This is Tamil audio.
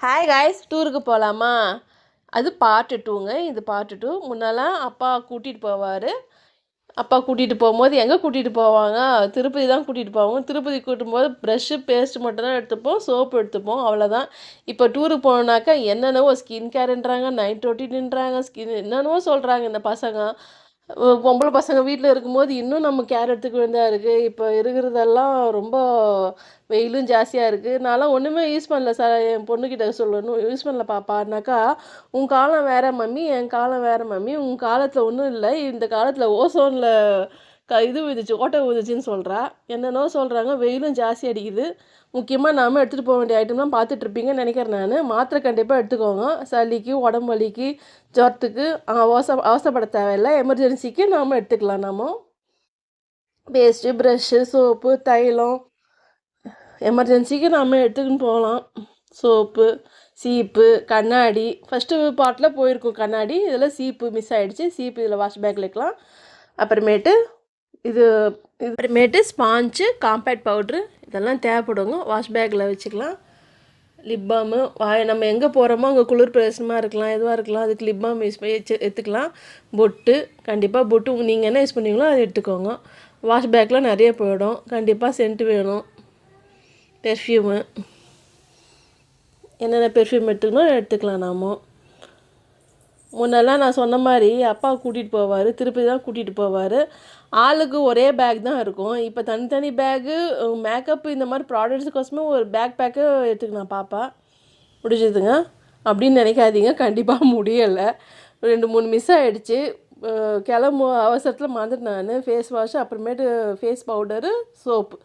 ஹாய் காய்ஸ், டூருக்கு போகலாமா? அது பார்ட் 2ங்க. இது பார்ட் 2. முன்னெல்லாம் அப்பா கூட்டிகிட்டு போவார். அப்பா கூட்டிகிட்டு போகும்போது எங்கே கூட்டிகிட்டு போவாங்க? திருப்பதி தான் கூட்டிகிட்டு போவாங்க. திருப்பதி கூட்டும்போது ப்ரஷ்ஷு பேஸ்ட்டு மட்டும் தான் எடுத்துப்போம், சோப்பு எடுத்துப்போம், அவ்வளோதான். இப்போ டூருக்கு போனோன்னாக்கா என்னென்னவோ ஸ்கின் கேருன்றாங்க, நைட் ரொட்டீன்ன்றாங்க, என்னென்னவோ சொல்கிறாங்க இந்த பசங்க. பொம்பளை பசங்க வீட்டில் இருக்கும்போது இன்னும் நம்ம கேர் எடுத்துக்க வேண்டியதாக இருக்குது. இப்போ இருக்கிறதெல்லாம் ரொம்ப வெயிலும் ஜாஸ்தியாக இருக்குது. நான்லாம் ஒன்றுமே யூஸ் பண்ணல சார். என் பொண்ணுக்கிட்ட சொல்லணும், யூஸ் பண்ணல பாப்பான்னாக்கா, உன் காலம் வேறு மம்மி, என் காலம் வேறு மம்மி. உன் காலத்தில் ஒன்றும் இல்லை, இந்த காலத்தில் ஓசோனில் இது விழுந்துச்சு, ஓட்டை விழுந்துச்சின்னு சொல்கிறா. என்னென்னோ சொல்கிறாங்க. வெயிலும் ஜாஸ்தி அடிக்குது. முக்கியமாக நாம் எடுத்துகிட்டு போக வேண்டிய ஐட்டம்லாம் பார்த்துட்ருப்பீங்கன்னு நினைக்கிறேன். நான் மாத்திரை கண்டிப்பாக எடுத்துக்கோங்க. சளிக்கு, உடம்பு வலிக்கு, ஜுரத்துக்கு அவசரப்பட தேவையில்லை. எமர்ஜென்சிக்கு நாம் எடுத்துக்கலாம். பேஸ்ட்டு, ப்ரஷ்ஷு, சோப்பு, தைலம், எமர்ஜென்சிக்கு நாம் எடுத்துக்கின்னு போகலாம். சோப்பு, சீப்பு, கண்ணாடி. ஃபஸ்ட்டு பார்ட்டில் போயிருக்கும் கண்ணாடி. இதில் சீப்பு மிஸ் ஆகிடுச்சு. சீப்பு இதில் வாஷ் பேக்கில் வைக்கலாம். அப்புறமேட்டு ஸ்பாஞ்சு, காம்பேக்ட் பவுட்ரு இதெல்லாம் தேவைப்படுங்க. வாஷ் பேக்கில் வச்சுக்கலாம். லிப் பாமு, நம்ம எங்கே போகிறோமோ அங்கே குளிர் பிரதேசமாக இருக்கலாம், எதுவாக இருக்கலாம், அதுக்கு லிப் பாம் யூஸ் பண்ணி எடுத்துக்கலாம். பொட்டு, கண்டிப்பாக பொட்டு நீங்கள் என்ன யூஸ் பண்ணுவீங்களோ அதை எடுத்துக்கோங்க. வாஷ் பேக்கில் நிறைய போயிடும். கண்டிப்பாக சென்ட் வேணும். பெர்ஃப்யூமு, என்னென்ன பெர்ஃப்யூம் எடுத்துக்கலாம். முன்னெல்லாம் நான் சொன்ன மாதிரி அப்பா கூட்டிகிட்டு போவார், திருப்பதி தான் கூட்டிகிட்டு போவார். ஆளுக்கு ஒரே பேக் தான் இருக்கும். இப்போ தனித்தனி பேக்கு, மேக்கப்பு, இந்த மாதிரி ப்ராடக்ட்ஸுக்கோசமே ஒரு பேக்கு எடுத்துக்கலாம். பாப்பா முடிஞ்சதுங்க அப்படின்னு நினைக்காதீங்க, கண்டிப்பாக முடியலை. 2-3 மிஸ் ஆகிடுச்சு. கிளம்பு அவசரத்தில் மறந்துட்டு நான் ஃபேஸ் வாஷ், அப்புறமேட்டு ஃபேஸ் பவுடரு, சோப்பு